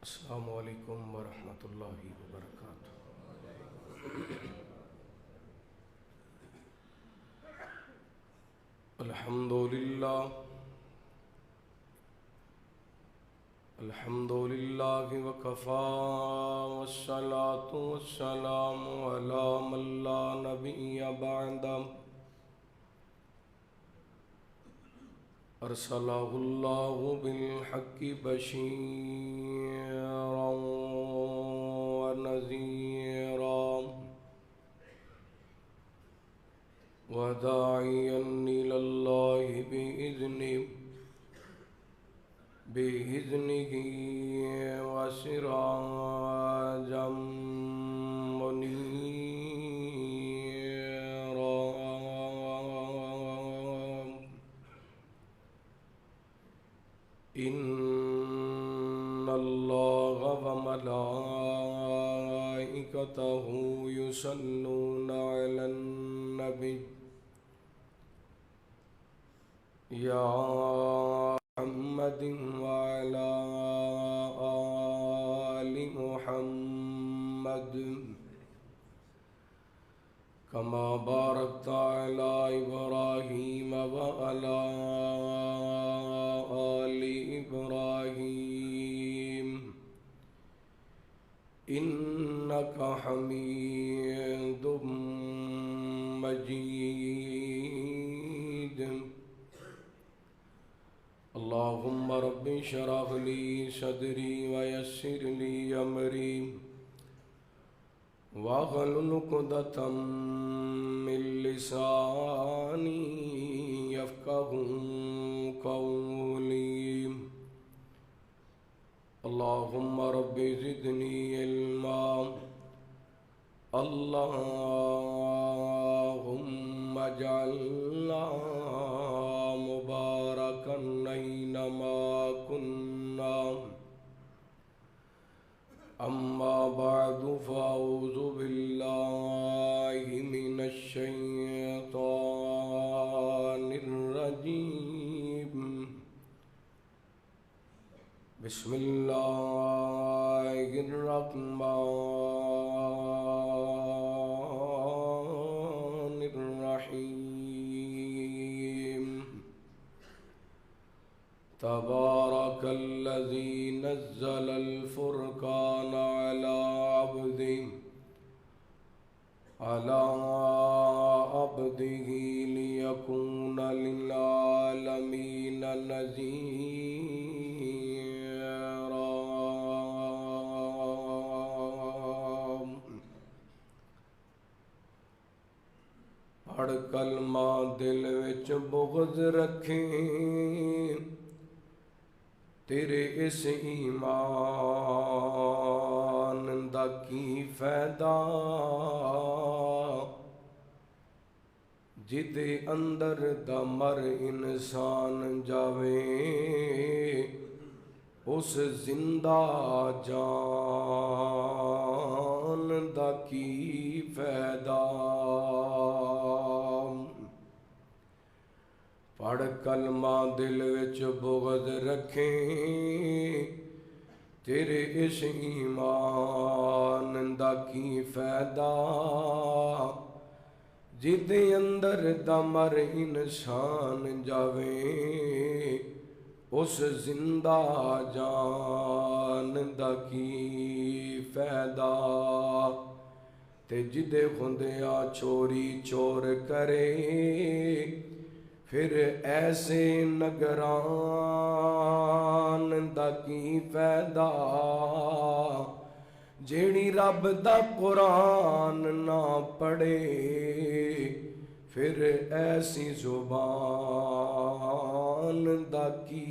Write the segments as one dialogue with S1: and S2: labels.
S1: السلام علیکم ورحمۃ اللہ وبرکاتہ۔ الحمد للہ وکفا والصلاة والسلام علی من لا نبی بعدہ ارسلہ اللہ بالحق بشیرا ونذیرا وداعیا الی اللہ بإذنه وسراجا منيرا إن الله وملائكته يصلون على النبي يا محمد وعلى آل محمد كما باركت على إبراهيم وعلى آل إبراهيم إنك حميد مجيد اللهم رب اشرح لي صدري ويسر لي أمري واحلل عقدة من لساني يفقهوا قولي اللهم رب زدني علما اللهم اجعلنا مباركا أينما كنا أما بعد فأعوذ بالله من الشيطان الرجيم بسم الله الرحمن الرحيم تبارك الذي نزل الفرقان على عبده ليكون للعالمين نذيرا پڑھ کلمہ دل وچ بغض رکھیں تیرے اس ایمان دا کی فائدہ جدے اندر دا مر انسان جاوے اس زندہ جان دا کی فائدہ پڑھ کلمہ دل وچ بغض رکھیں تیرے اس ایمان دا کی فائدہ جدے اندر دا مر انسان جاوے اس زندہ جان دا کی فائدہ تے جدے خندیاں چوری چور کرے پھر ایسے نگران دا کی فائدہ جیڑی رب دا قرآن نہ پڑھے پھر ایسی زبان دا کی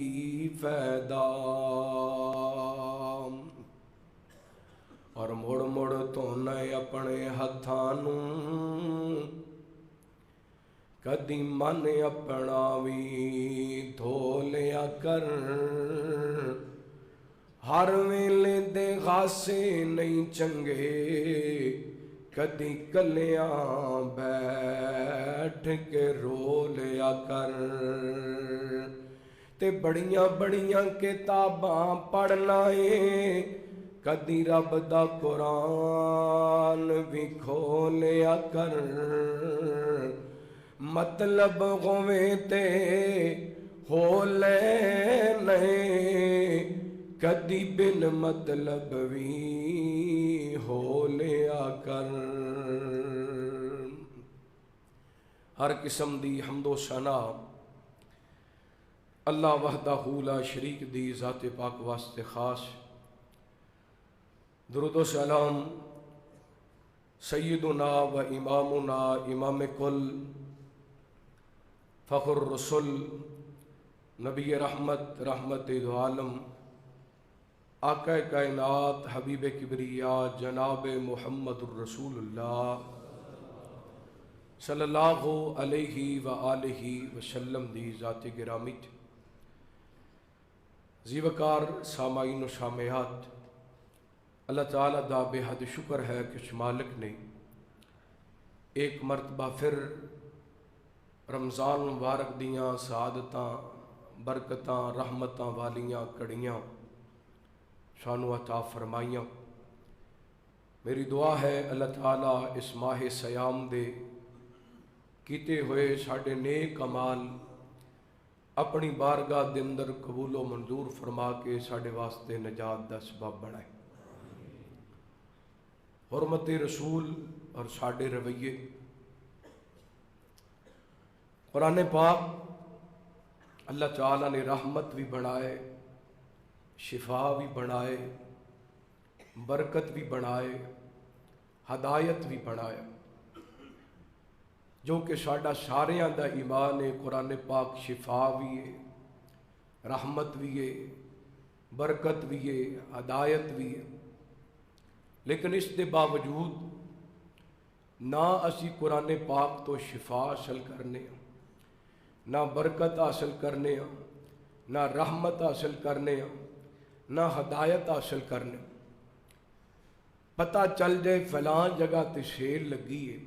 S1: فائدہ اور مڑ مڑ دھونا اپنے ہتھانوں کدی من اپنا بھی دھو لیا کر ہر ویلے دے غاسے نہیں چنگے کدی کلیاں بیٹھ کے رو لیا کر تے بڑیاں بڑیاں کتاباں پڑھنا ہے کدی رب دا قرآن بھی کھولیا کر مطلب ہووے تے ہو لینے کدی بن مطلب بھی ہو لیا کر۔ ہر قسم دی حمد و ثنا اللہ وحدہ لا شریک دی ذات پاک واسطے خاص۔ درود و سلام سیدنا و امامنا امام کل فخر رسول نبی رحمت رحمت دو عالم آقا کائنات حبیب کبریا جناب محمد الرسول اللہ صلی اللہ علیہ وآلہ وسلم دی ذات گرامی۔ زیوکار سامعین و سامعات، اللہ تعالیٰ دا بے حد شکر ہے کہ اس مالک نے ایک مرتبہ پھر رمضان مبارک دیاں سعادتاں برکتاں رحمتاں والیاں کڑیاں شانو عطا فرمائیاں۔ میری دعا ہے اللہ تعالیٰ اس ماہ سیام دے کیتے ہوئے ساڑھے نیک اعمال اپنی بارگاہ دے اندر قبول و منظور فرما کے ساڑھے واسطے نجات دا سبب بنائے۔ حرمت رسول اور ساڑھے رویے، قرآن پاک اللہ تعالیٰ نے رحمت بھی بنائے، شفا بھی بنائے، برکت بھی بنائے، ہدایت بھی بنائے، جو کہ ساڑھا ساریاں دا ایمان ہے۔ قرآن پاک شفا بھی ہے، رحمت بھی ہے، برکت بھی ہے، ہدایت بھی ہے، لیکن اس دے باوجود نہ اسی قرآن پاک تو شفا حاصل کرنے ہیں، نہ برکت حاصل کرنے ہیں، نہ رحمت حاصل کرنے ہیں، نہ ہدایت حاصل کرنے۔ پتہ چل جائے فلاں جگہ تے شیر لگی ہے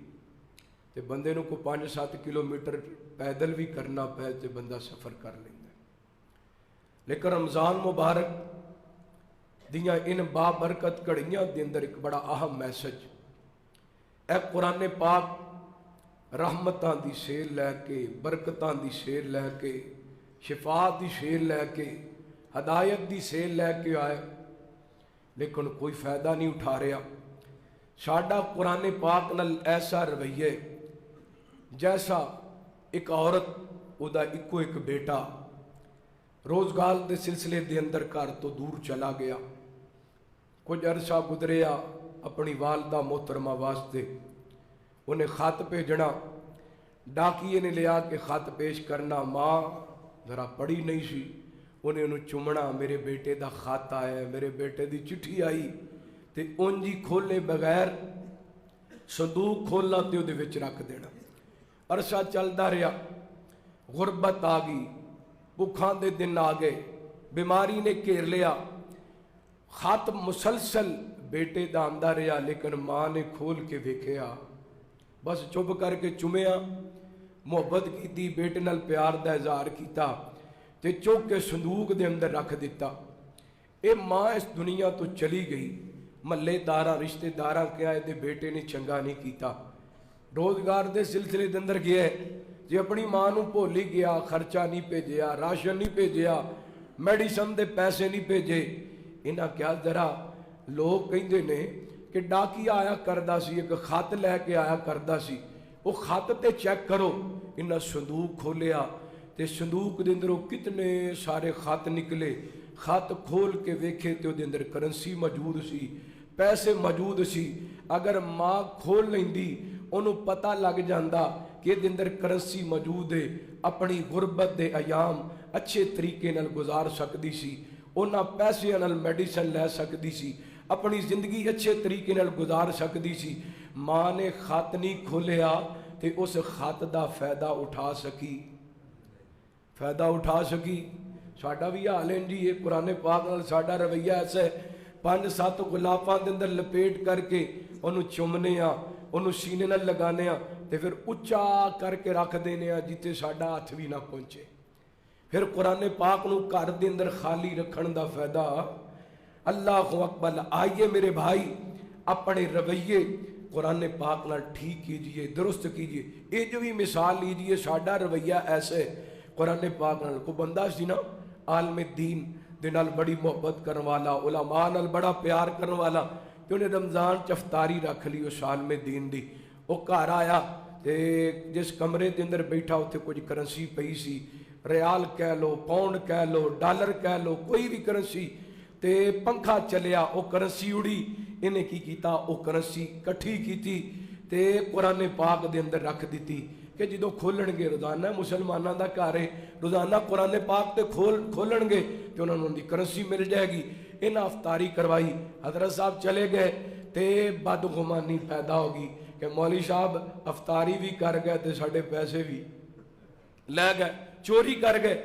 S1: تے بندے نو کو 5-7 کلومیٹر پیدل بھی کرنا پے تے بندہ سفر کر لینا ہے۔ لیکن رمضان مبارک دیاں ان بابرکت کڑیاں دے اندر ایک بڑا اہم میسج اے قرآن پاک رحمتاں دی سیر لے کے، برکتاں دی سیر لے کے، شفا دی سیر لے کے، ہدایت دی سیر لے کے آئے، لیکن کوئی فائدہ نہیں اٹھا رہا۔ ساڈا قرآن پاک نال ایسا رویے جیسا ایک عورت او دا ایک بیٹا روزگار دے سلسلے دے اندر گھر تو دور چلا گیا، کچھ عرصہ گزریا، اپنی والدہ محترمہ واسطے انہیں خط بھیجنا، ڈاکیے نے لیا کہ خط پیش کرنا، ماں ذرا پڑھی نہیں سی، انہیں چومنا، میرے بیٹے دا خط آیا، میرے بیٹے دی چٹھی آئی، تے انجی کھولے بغیر صندوق کھولنا تے دے وچ رکھ دینا۔ عرصہ چلدا رہا، غربت آ گئی، بھکھاں دے دن آ گئے، بیماری نے گھیر لیا، خط مسلسل بیٹے دا آندا رہا، لیکن ماں نے کھول کے ویکھیا، بس چپ کر کے چومیا، محبت کیتی، بیٹے نال پیار دا اظہار کیتا تے چوک کے صندوق دے اندر رکھ دیتا۔ اے ماں اس دنیا تو چلی گئی، محلے داراں رشتے داراں کیا ہے دے بیٹے نے چنگا نہیں کیتا، روزگار دے سلسلے دے اندر گیا ہے جی اپنی ماں نو بھولی گیا، خرچہ نہیں بھیجیا، راشن نہیں بھیجیا، میڈیسن دے پیسے نہیں بھیجے۔ انہاں کیا ذرا لوگ کہندے نے کہ ڈاکی آیا کردا سی، ایک خط لے کے آیا کردا سی، وہ خط تے چیک کرو۔ انہاں صندوق کھولیا تے صندوق دے اندر کتنے سارے خط نکلے، خط کھول کے ویکھے تے دے اندر کرنسی موجود سی، پیسے موجود سی۔ اگر ماں کھول لیندی انہوں پتہ لگ جاندہ کہ دے اندر کرنسی موجود ہے، اپنی غربت دے ایام اچھے طریقے نال گزار سکتی سی، انہاں پیسے نال میڈیسن لے سکتی سی، اپنی زندگی اچھے طریقے نال گزار سکتی سی۔ ماں نے خط نہیں کھولیا تے اس خط دا فائدہ اٹھا سکی۔ ساڈا بھی حال ہے جی، یہ قرآن پاک نال ساڈا رویہ ایسا ہے، 5-7 غلافاں دے اندر لپیٹ کر کے انہوں چومنے ہاں، انہوں سینے نال لگانے ہاں تے پھر اچا کر کے رکھ دینے ہاں جتے ساڈا ہاتھ بھی نہ پہنچے۔ پھر قرآن پاک نو گھر دے اندر خالی رکھن دا فائدہ اللہ اکبر. آئیے میرے بھائی اپنے رویے قرآن پاک نال ٹھیک کیجئے, درست کیجئے. یہ جو بھی مثال لیجئے ساڈا رویہ ایسے قرآن پاک نال. کو بندہ سی نا عالم دین دے نال بڑی محبت کرن والا, علماء نال بڑا پیار کرن والا, تے انہیں رمضان چفتاری رکھ لی اس عالم دین دی. وہ گھر آیا تے جس کمرے دے اندر بیٹھا اتنے کچھ کرنسی پئی سی, ریال کہہ لو, پاؤنڈ کہہ لو, ڈالر کہہ لو, کوئی بھی کرنسی. تے پنکھا چلیا, وہ کرنسی اڑی, انہیں کی کیتا, وہ کرنسی کٹھی کیتی تے قرآن پاک دے اندر رکھ دیتی کہ جدو کھولن گے روزانہ مسلمانوں دا گھر ہے, روزانہ قرآن پاک تے کھولن گے تے انہوں نے ان دی کرنسی مل جائے گی. انہاں افطاری کروائی, حضرت صاحب چلے گئے تے بدگمانی پیدا ہوگی کہ مولوی صاحب افطاری بھی کر گئے تے ساڈے پیسے بھی لے گئے, چوری کر گئے.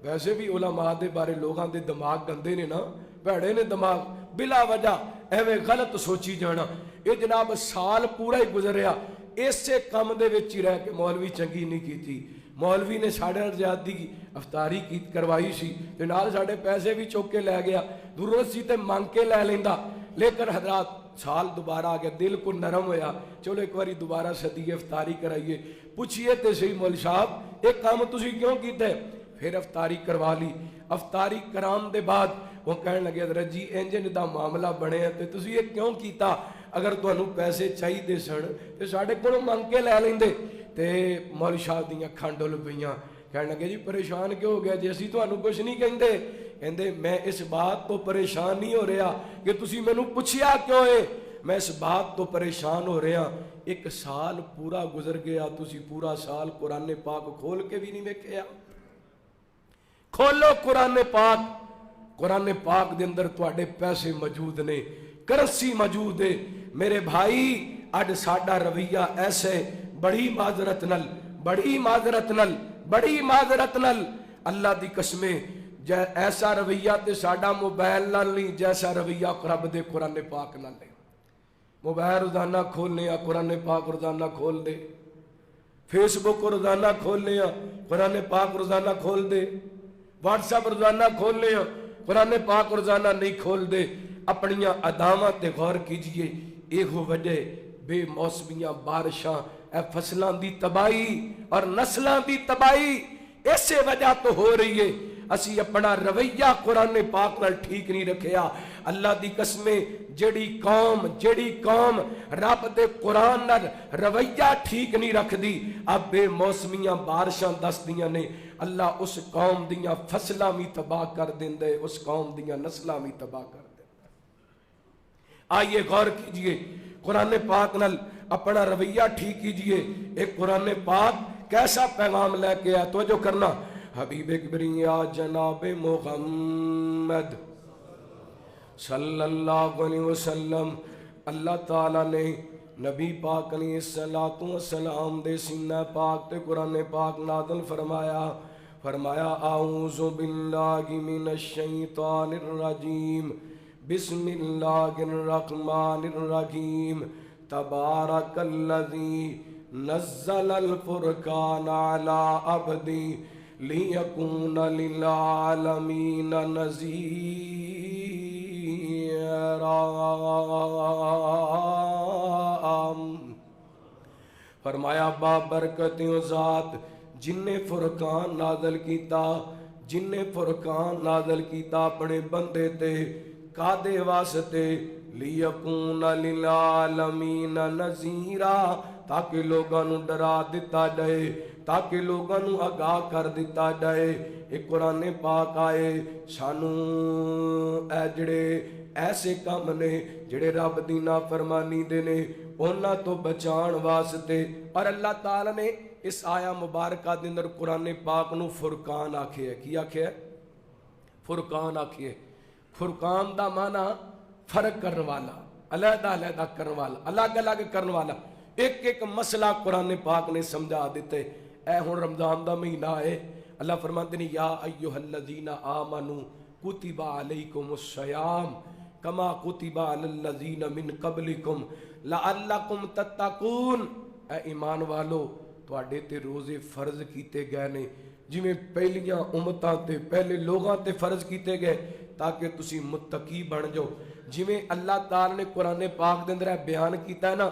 S1: ویسے بھی علماء دے بارے لوگاں دے دماغ گندے نے نا, بھڑے نے دماغ, بلا وجہ ایویں غلط سوچی جانا. یہ جناب سال پورا ہی گزریا اسے کم دے وچ ہی رہ کے مولوی چنگی نہیں کیتی, مولوی نے ساڈے نال زیادتی کی, افطاری کی کروائی سی تے نال ساڈے پیسے بھی چوک کے لے گیا, ضرورت سی تے مانگ کے لے لیندا. لیکن حضرات سال دوبارہ آ گیا, دل کو نرم ہویا, چلو ایک باری دوبارہ صدیقے افطاری کرائیے, پوچھئے تے صحیح مولوی صاحب ایک کام تسی کیوں کیتے؟ پھر افطاری کروا لی. افطاری کرام دے بعد وہ کہنے لگے حضرت جی انجن دا معاملہ بنے ہیں تے تسی یہ کیوں کیتا؟ اگر تانوں پیسے چاہیے سن تے ساڈے کولوں مانگ کے لے لیندے. تے مولوی صاحب دیاں اکھاں ڈل پئیاں, کہنے لگے جی پریشان کیوں ہو گیا جی, اسی تانوں کچھ نہیں کہندے. کہندے میں اس بات تو پریشان نہیں ہو رہا کہ تسی مینوں پوچھیا کیوں ہے, میں اس بات تو پریشان ہو رہا ایک سال پورا گزر گیا, تسی پورا سال قرآن پاک کھول کے بھی نہیں ویکھیا. کھولو قرآن پاک, قرآن پاک دے اندر تواڈے پیسے موجود نے, کرنسی موجود ہے. میرے بھائی اج ساڈا رویہ ایسے بڑی معذرت نل, بڑی معذرت نل, بڑی معذرت نل, اللہ دی قسمیں ایسا رویہ تے ساڈا موبائل نال نہیں جیسا رویہ رب دے قرآن پاک نال ہے. موبائل روزانہ کھولنے آ قرآن پاک روزانہ کھول دے, فیس بک روزانہ کھولنے آ قرآن پاک روزانہ کھول دے, واٹس ایپ روزانہ کھولنے آ قرآن پاک روزانہ نہیں کھول دے. اپنیاں اداواں تے غور کیجئے, ایہو وجہ بے موسمیاں بارشاں, اے فصلاں دی تباہی اور نسلاں دی تباہی ایسے وجہ تو ہو رہی ہے. اسی اپنا رویہ قرآن پاک نال ٹھیک نہیں رکھیا. اللہ دی قسمیں جڑی قوم رب دے قرآن نال رویہ ٹھیک نہیں رکھ دی, اب بے موسمیاں بارشاں دس دیاں نے, اللہ اس قوم دیاں فصلاں بھی تباہ کر دیندے, اس قوم دیاں نسلاں بھی تباہ کر دیندے. آئیے غور کیجئے قرآن پاک نال اپنا رویہ ٹھیک کیجئے. ایک قرآن پاک کیسا پیغام لے کے آیا, توجہ کرنا. حبیب کبریا جناب محمد صلی اللہ علیہ وسلم, اللہ تعالیٰ نے نبی پاک علیہ السلام دے سینہ پاک تے قرآن پاک نازل فرمایا اعوذ باللہ من الشیطان الرجیم, بسم اللہ الرحمن الرحیم, تبارک الذی نزل الفرقان علی عبدی لِيَكُونَ لِلْعَالَمِينَ نَذِيرًا. فرمایا بابرکت ذات جن نے فرقان نازل کیتا, جن نے فرقان نازل کیتا اپنے بندے تے کادے واسطے, لِيَكُونَ لِلْعَالَمِينَ نَذِيرًا, تاکہ لوگاں نو ڈرا دیتا جائے, تاکہ لوگاں نو آگاہ کر دیتا جائے. ایک قرآن پاک آئے سانو اے جڑے ایسے کام نے جڑے رب دی نافرمانی دے نے انہاں تو بچان واسطے. اور اللہ تعالیٰ نے اس آیا مبارکہ دے اندر قرآن پاک نو فرقان آکھے ہے. کی آکھے ہے؟ فرقان آکھے ہے. فرقان دا معنی فرق کرنے والا, علیحدہ علیحدہ کرنے والا, الگ الگ کرنے والا. ایک ایک مسئلہ قرآن پاک نے سمجھا دیتے. اے ہن رمضان دا مہینہ ہے, اللہ فرماتے ہیں یا ایھا الذین آمنوا کتب علیکم الصیام کما کتب علی الذین من قبلکم لعلکم تتقون. اے ایمان والو تواڈے تے روزے فرض کیتے گئے نے ਜਿਵੇਂ ਪਹਿਲੀਆਂ ਉਮਤਾਂ ਤੇ ਪਹਿਲੇ ਲੋਕਾਂ ਤੇ ਫਰਜ਼ ਕੀਤੇ ਗਏ ਤਾਕਿ ਤੁਸੀਂ ਮੁੱਤਕੀ ਬਣ ਜਾਓ। ਜਿਵੇਂ ਅੱਲਾਹ ਤਾਲਾ ਨੇ ਕੁਰਾਨ ਪਾਕ ਦੇ ਅੰਦਰ ਇਹ ਬਿਆਨ ਕੀਤਾ ਨਾ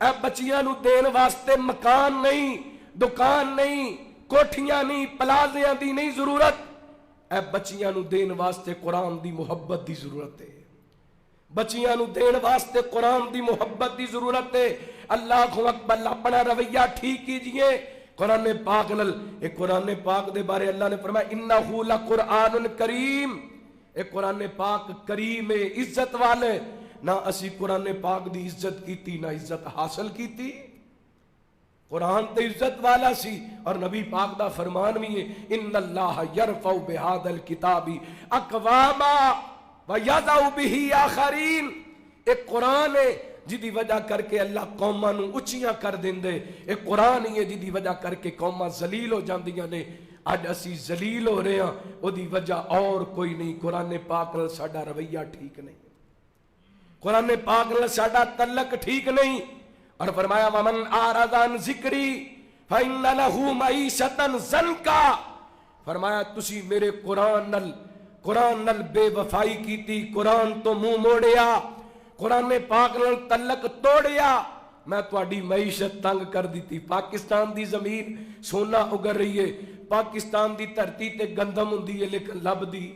S1: اے بچیاں نو دین واسطے مکان نہیں، دکان نہیں، کوٹھیاں نہیں، پلازیاں دی نہیں ضرورت، اے بچیاں نو دین واسطے قرآن دی محبت دی ضرورت ہے، بچیاں نو دین واسطے قرآن دی محبت دی ضرورت ہے۔ اللہ اکبر، اپنا رویہ ٹھیک کیجئے قرآن پاک نل۔ ایک قرآن پاک دے بارے اللہ نے فرمایا انہو لقرآن کریم، ایک قرآن پاک کریم عزت والے، نہ اسی قرآن پاک دی عزت کیتی نہ عزت حاصل کیتی، قرآن تے عزت والا سی، اور نبی پاک دا فرمان بھی ہے ان اللہ یرفع بہذا الکتاب اقواما ویضع بہ آخرین، ایک قرآن ہے جدی وجہ کر کے اللہ قوماں نو اچیاں کر دیندے، ایک قرآن ہی ہے جدی وجہ کر کے قوماں ذلیل ہو جاندیاں نے، اج اسی ذلیل ہو رہے ہیں، او دی وجہ اور کوئی نہیں، قرآن پاک نال ساڈا رویہ ٹھیک نہیں، قرآن پاک نال ساڈا تعلق ٹھیک نہیں، اور فرمایا ومن اعرض عن ذکری فإن له معیشۃ ضنکا، فرمایا تسی میرے قرآن نال بے وفائی کیتی، قرآن تو منہ موڑیا، قرآن پاک نال تعلق توڑیا، میں تواڈی معیشت تنگ کر دیتی۔ پاکستان دی زمین سونا اگر رہی ہے، پاکستان دی دھرتی تے گندم ہوندی ہے لیکن لب دی،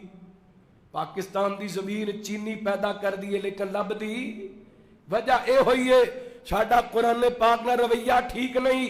S1: پاکستان دی زمین چینی پیدا کر دی ہے لیکن لب دی، وجہ اے ہوئی ہے ساڈا قرآن پاک نہ رویہ ٹھیک نہیں۔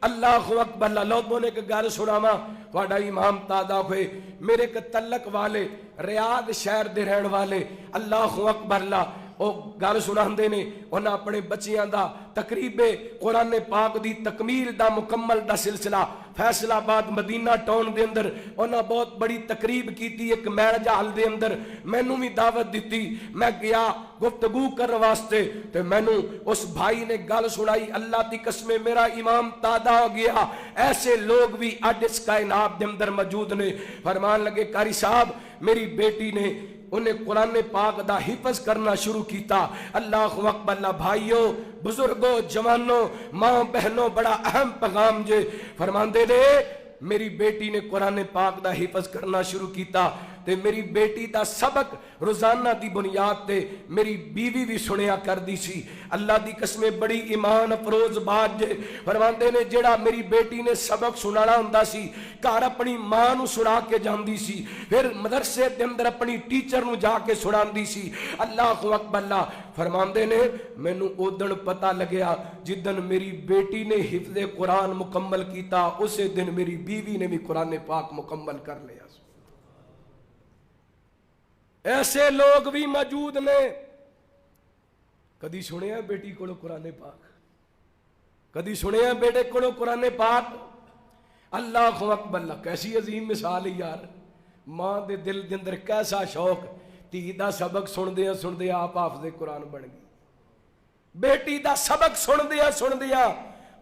S1: اللہ اکبر، لوگوں نے ایک گل سناواں، تہاڈا امام تازہ ہوئے میرے ایک تعلق والے ریاض شہر دے رہن والے، اللہ اکبر، او گل سناندے نے انہاں اپنے بچیاں دا تقریب قرآن پاک دی تکمیل دا مکمل دا سلسلہ فیصل آباد مدینہ ٹاؤن دے اندر انہاں بہت بڑی تقریب کیتی، ایک میرج ہال دے اندر مینوں بھی دعوت دیتی، میں گیا گفتگو کرنے واسطے، تے مینوں اس بھائی نے گل سنائی، اللہ دی قسم میرا ایمان تازہ ہو گیا، ایسے لوگ بھی اج اس کائنات دے اندر موجود نے۔ فرمان لگے قاری صاحب میری بیٹی نے انہیں قرآن پاک دا حفظ کرنا شروع کیتا۔ اللہ اکبر، اللہ بھائیوں، بزرگوں، جوانوں، ماں بہنوں، بڑا اہم پیغام جے فرماندے نے میری بیٹی نے قرآن پاک دا حفظ کرنا شروع کیتا، تے میری بیٹی دا سبق روزانہ دی بنیاد تے میری بیوی بھی سنیا کر دی سی۔ اللہ دی قسم بڑی ایمان افروز بات جے فرماندے نے جڑا میری بیٹی نے سبق سنانا ہوندا سی گھر اپنی ماں نو سنا کے جاندی سی، پھر مدرسے دے اندر اپنی ٹیچر نو جا کے سناندی سی۔ اللہ اکبر، اللہ فرماندے نے مینوں اودن پتہ لگیا جدن میری بیٹی نے حفظ قرآن مکمل کیتا اسی دن میری بیوی نے بھی قرآن پاک مکمل کر لیا۔ ایسے لوگ بھی موجود نے۔ کدی سنیا بیٹی کو قرآن پاک، کدی سنیا بیٹے کو قرآن پاک؟ اللہ اکبر، اللہ کیسی عظیم مثال ہے یار، ماں دے دل دے اندر کیسا شوق، دھی دا سبق سن دیا آپ حافظ قرآن بن گئی، بیٹی دا سبق سن دیا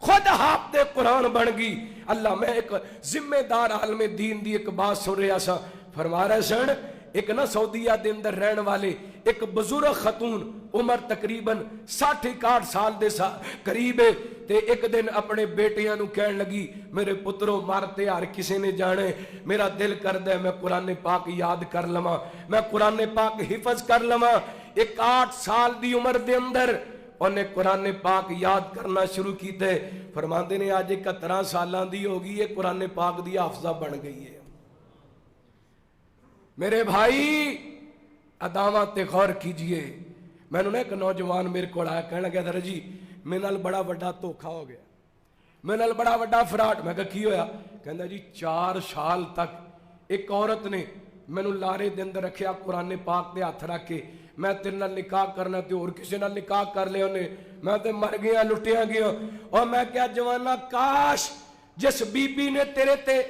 S1: خود حافظ قرآن بن گئی۔ اللہ میں ایک ذمہ دار عالم دین دی ایک بات سن رہا سا، فرما رہے سن ایک نا سعودیہ دے اندر رہن والے ایک بزرگ خاتون عمر تقریباً 60-61 سال دے قریب ہے، تے ایک دن اپنے بیٹیاں نو کہن لگی میرے پترو مارتے ہر کسی نے جانے، میرا دل کردہ میں قرآن پاک یاد کر لواں، میں قرآن پاک حفظ کر لواں۔ 61 سال دی عمر دے اندر انہیں قرآن پاک یاد کرنا شروع کیتے، فرماندے نے آج 71 سالان دی ہوگی ہے، قرآن پاک دی حافظہ بن گئی ہے۔ میرے بھائی اداوات تے غور کیجئے، میں نے ایک نوجوان میرے کو آیا کہنے لگا تھا جی میرے نال بڑا بڑا دھوکھا ہو گیا، میرے نال بڑا بڑا فراڈ۔ میں کہا کی ہویا؟ کہندا جی 4 سال تک ایک عورت نے مینوں لارے دے اندر رکھیا قرآن پاک تے ہاتھ رکھ کے، میں تیرے نال نکاح کرنا تے اور کسی نال نکاح کر لیا انہیں، میں تے مر گیا لٹیا گیا۔ اور میں کیا جوانا کاش جس بی بی نے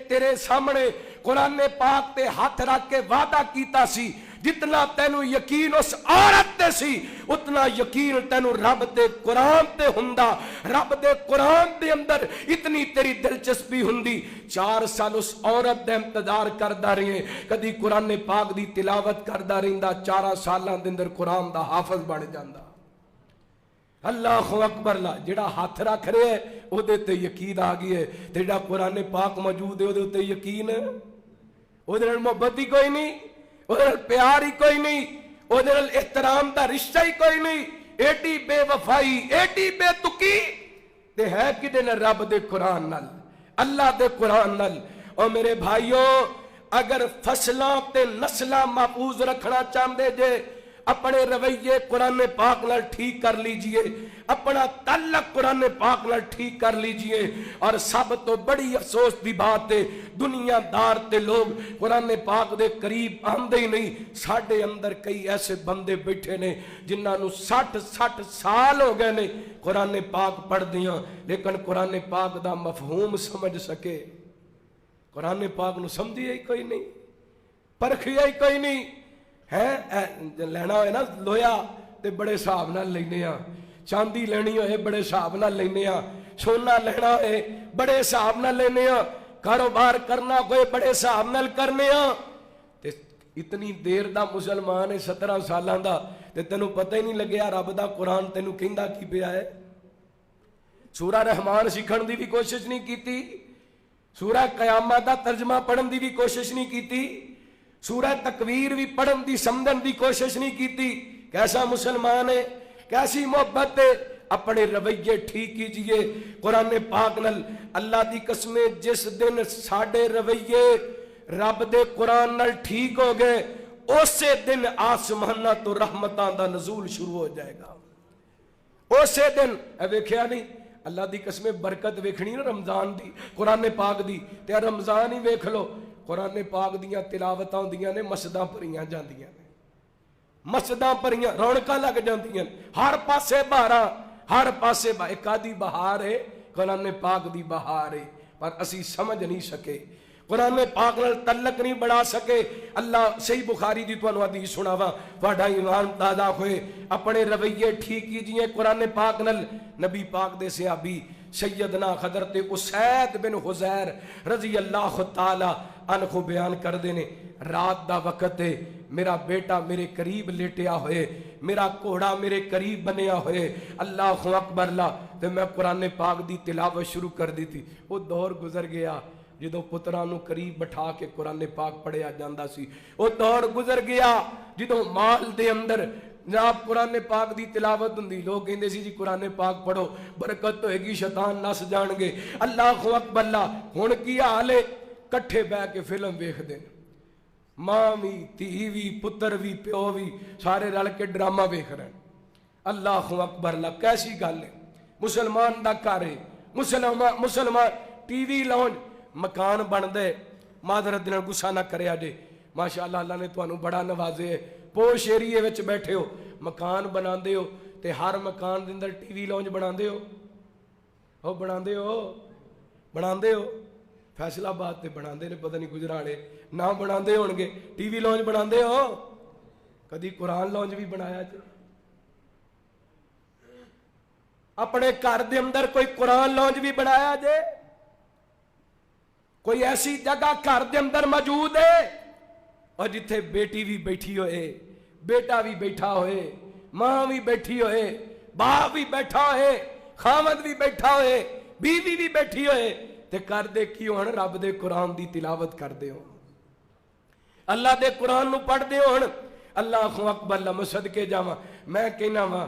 S1: تیرے سامنے قرآن پاک تے ہاتھ رکھ کے وعدہ کیتا سی، جتنا تینو یقین اس عورت تے سی اتنا یقین تینو رب دے قرآن تے ہندا، رب دے قرآن دے اندر اتنی تیری دلچسپی ہندی۔ 4 سال اس عورت دے انتظار کردہ رہے، کدی قرآن پاک دی تلاوت کردہ رہندا، 4 سالان دے اندر قرآن دا حافظ بن جاندا۔ اللہ اکبر، اللہ جڑا ہاتھ رکھ رہے ہے او دے تے یقین آ گئی ہے، تے جڑا قرآن پاک موجود ہے او دے تے یقین ہے، او دے نال محبت ہی کوئی نہیں، او دے نال پیار ہی کوئی نہیں، او دے نال احترام دا رشتہ ہی کوئی نہیں۔ ایڈی بے وفائی ایڈی بے تکی تے ہے کدے نے رب دے قرآن نال اللہ دے قرآن نال اور میرے بھائیوں اگر فصلاں تے نسلاں محفوظ رکھنا چاہتے جے اپنے رویے قرآن پاک نال ٹھیک کر لیجئے اپنا تعلق قرآن پاک نال ٹھیک کر لیجئے اور سب تو بڑی افسوس دی بات ہے دنیا دار تے لوگ قرآن پاک دے قریب آندے ہی نہیں ساڑھے اندر کئی ایسے بندے بیٹھے نے جنہاں نو 60 سال ہو گئے نے قرآن پاک پڑھ دیاں لیکن قرآن پاک دا مفہوم سمجھ سکے قرآن پاک نو سمجھی ہی کوئی نہیں پرکھی ہی کوئی نہیں ہے لینا ہوئے نا لویا تے بڑے صاحب نہ لینے ہاں چاندی لینی ہوئے بڑے صاحب نہ لینے ہاں سونا لینا ہوئے بڑے صاحب نہ لینے ہاں کاروبار کرنا کوئی بڑے صاحب نہ کرنے ہاں تے اتنی دیر دا مسلمان ہے 17 سالان دا تے تینوں پتہ ہی نہیں لگیا رب دا قرآن تینوں کہندا کی پیا ہے سورہ رحمان سکھن دی بھی کوشش نہیں کیتی سورہ قیامت دا ترجمہ پڑھن دی بھی کوشش نہیں کیتی سورہ تکویر بھی پڑھن دی سمجھن دی کوشش نہیں کیتی کیسا مسلمان ہے کیسی محبت ہے اپنے رویے ٹھیک کیجئے قرآن پاک نل اللہ دی قسمیں جس دن ساڑھے رویے رب دے قرآن نل ٹھیک ہو گئے اسے دن آسمانہ تو رحمتاں دا نزول شروع ہو جائے گا اسے دن ویکھیا نہیں اللہ دی قسمیں برکت ویکھنی نا رمضان دی قرآن پاک دی تے رمضان ہی ویکھ لو قرآن پاک دیاں تلاوتاں ہوندیاں نے مسجداں بھریاں جاندیاں نے مسجداں بھریاں رونقاں لگ جاندیاں ہر پاسے بہاراں ہر پاسے ایک آدھی بہار ہے قرآن پاک دی بہار ہے پر اسی سمجھ نہیں سکے قرآن پاک نال تعلق نہیں بڑھا سکے اللہ صحیح بخاری دی تو حدیث سناوا تہاڈا ایمان تازہ ہوئے اپنے رویے ٹھیک کیجئے قرآن پاک نال نبی پاک دے صحابی سیدنا حضرت اسید بن حضیر رضی اللہ تعالی عنہ بیان کر دینے رات دا وقت ہے میرا بیٹا میرے قریب لیٹیا ہوئے میرا کوڑا میرے قریب بنیا ہوئے اللہ اکبر لا تو میں قرآن پاک دی تلاوت شروع کر دی تھی وہ دور گزر گیا جدو پترانو قریب بٹھا کے قرآن پاک پڑھیا جاندہ سی وہ دور گزر گیا جدو مال دے اندر جناب قرآن پاک دی تلاوت ہوندی لوگ کہندے سی جی قرآن پاک پڑھو برکت ہوئے گی شیطان نس جان گے اللہ اکبر اللہ ہن کی حال ہے کٹھے بہ کے فلم ویکھ دین ماں وی دھی وی پتر وی پیو وی سارے رل کے ڈرامہ ویکھ رہے ہیں اللہ اکبر اللہ کیسی گل ہے مسلمان دا گھر ہے مسلمان ٹی وی لاؤن مکان بن دے معذرت نال غصہ نہ کریا جے ماشاءاللہ اللہ نے تانوں بڑا نوازے ہے پوش ایریے وچ بیٹھے ہو مکان بناندے ہو تے ہر مکان دے اندر ٹی وی لاؤنج بناندے ہو بناندے ہو فیصل آباد تے بناندے نے پتہ نہیں گجرانے نہ بناندے ہون گے ٹی وی لاؤنج بناندے ہو کدی قرآن لاؤنج بھی بنایا جے اپنے گھر دے اندر کوئی قرآن لاؤنج بھی بنایا جے کوئی ایسی جگہ گھر دے اندر موجود ہے اور جتھے بیٹی بھی بیٹھی ہوئے بیٹا بھی بیٹھا ہوئے ماں بھی بیٹھی ہوئے باپ بھی بیٹھا ہوئے خامد بھی بیٹھا ہوئے بیوی بھی بیٹھی ہوئے تے کر دے کیوں ہن رب دے قرآن دی تلاوت کر دے ہو اللہ دے قرآن نو پڑھ دے ہو اللہ اکبر اللہ میں صدقے جاواں میں کہنا وا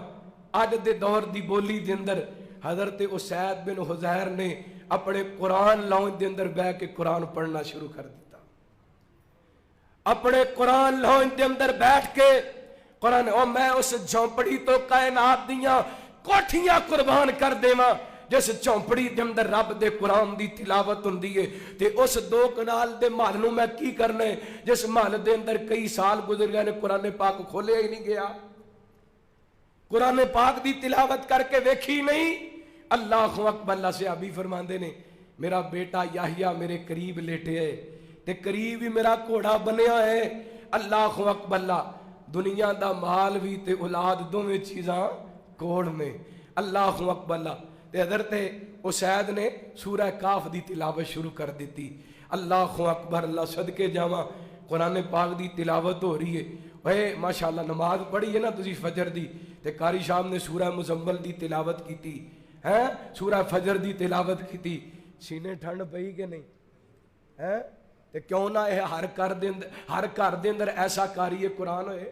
S1: اج دے دور دی بولی دے اندر حضرت اسید بن حضیر نے اپنے قرآن لاؤنج دے اندر بیٹھ کے قرآن پڑھنا شروع کر دیتا اپنے قرآن لاؤنج دے اندر بیٹھ کے قرآن اور میں اس جھونپڑی تو کائنات دیاں کوٹھیاں قربان کر دیواں جس چونپڑی دے اندر رب دے قرآن دی تلاوت ہوندی ہے تے اس 2 کنال دے محل نو میں کی کرنا ہے جس محل دے اندر کئی سال گزر گئے نے قرآن پاک کھولیا ہی نہیں گیا قرآن پاک دی تلاوت کر کے ویکھی نہیں اللہ اکبر اللہ سے ابھی فرماندے نے میرا بیٹا یحییٰ میرے قریب لیٹے ہے تے قریب ہی میرا کوڑا بنیا ہے اللہ اکبر اللہ دنیا دا مال بھی تے اولاد دوویں چیزاں کوڑ میں اللہ اکبر اللہ تے حضرت اسید نے سورہ کاف دی تلاوت شروع کر دیتی اللہ اکبر اللہ صدقے جاواں قرآن پاک دی تلاوت ہو رہی ہے اے ماشاءاللہ نماز پڑھی ہے نا تسی فجر دی تے قاری صاحب نے سورہ مزمل دی تلاوت کیتی ہیں سورہ فجر دی تلاوت کیتی سینے ٹھنڈ پئی کہ نہیں ہیں تے کیوں نہ ہر گھر دے اندر ایسا قاری قرآن ہوئے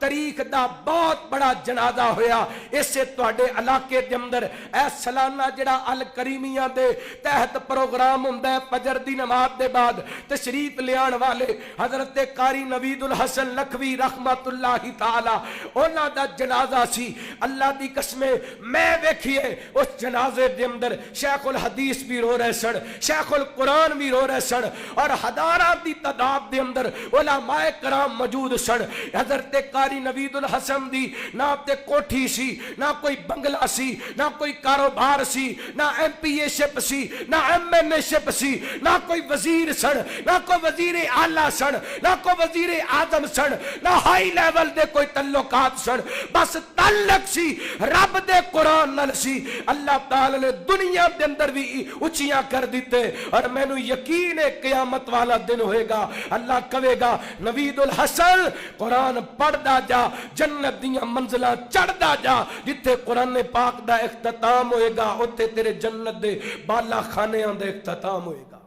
S1: تاریخ دا بہت بڑا جنازہ ہویا اسے تواڈے علاقے دے اندر اے سالانہ جڑا الکریمیہ دے تحت پروگرام ہوندا ہے فجر دی نماز دے بعد تشریف لیان والے حضرت قاری نوید الحسن لکھوی رحمت اللہ تعالی انہاں دا جنازہ سی. اللہ دی قسم میں ویکھیے اس جنازے دے اندر شیخ الحدیث بھی رو رہے سن, شیخ القرآن بھی رو رہے سن, اور ہزاراں دی تعداد دے اندر علماء کرام موجود سن. حضرت قاری نوید الحسن دی نہ تے کوٹھی سی, نہ کوئی بنگلہ سی, نہ کوئی کاروبار سی, نہ ایم پی اے شپ سی, نہ ایم این اے شپ سی, نہ کوئی وزیر سن, نہ کوئی وزیر اعلیٰ سن, نہ کوئی وزیر اعظم سن, نہ ہائی لیول دے کوئی تعلقات سن. بس تعلق سی رب دے قرآن نال سی. اللہ تعالی نے دنیا دے اندر بھی اچھیاں کر دیتے, اور میں نو یقین ہے قیامت والا دن ہوئے گا اللہ کہے گا نوید الحسن قرآن پڑھدا جا, جنت دیاں منزلہ چڑھدا جا, جتھے قرآن پاک دا اختتام ہوئے گا اتھے تیرے جنت دے بالا خانیاں دے اختتام ہوئے گا.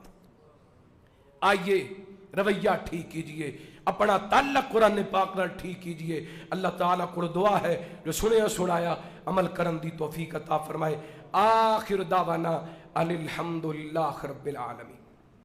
S1: آئیے رویہ ٹھیک کیجئے, اپنا تعلق قرآن پاک نال ٹھیک کیجئے. اللہ تعالیٰ کو دعا ہے جو سنیا سنایا عمل کرن دی توفیق عطا فرمائے. آخر دعوانا الحمدللہ رب العالمین.